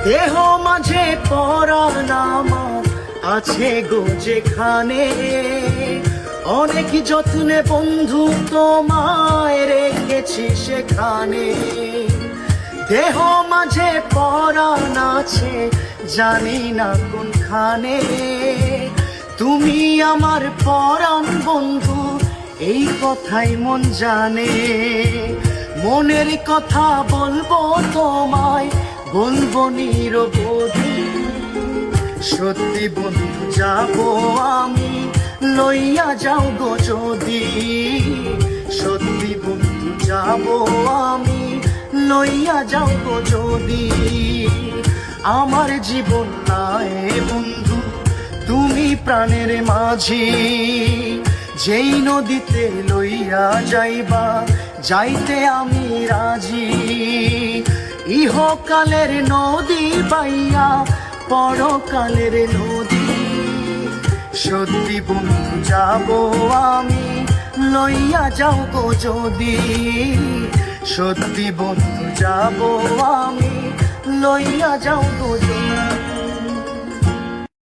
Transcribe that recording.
দেহ মাঝে পরাণ আমার আছে গো যেখানে, অনেক যত্নে বন্ধু তোমায় রেখেছি সেখানে। দেহ মাঝে পরাণ আছে জানি না কোনখানে, তুমি আমার পরাণ বন্ধু এই কথাই মন জানে। মনের কথা বলবো তোমায়, বলবো নিরবধি, সত্যি বন্ধু যাবো আমি, লইয়া যাও গো যদি। সত্যি বন্ধু যাবো আমি, লইয়া যাও গো যদি। আমার জীবন নাই বন্ধু তুমি প্রাণের মাঝি, যেই নদীতে লইয়া যাইবা যাইতে আমি রাজি। ইহকালের নদী পাইয়া পরকালের নদী, সত্যি বন্ধু যাবো আমি, লইয়া যাও গো যদি। সত্যি বন্ধু যাবো আমি, লইয়া যাও গো যদি।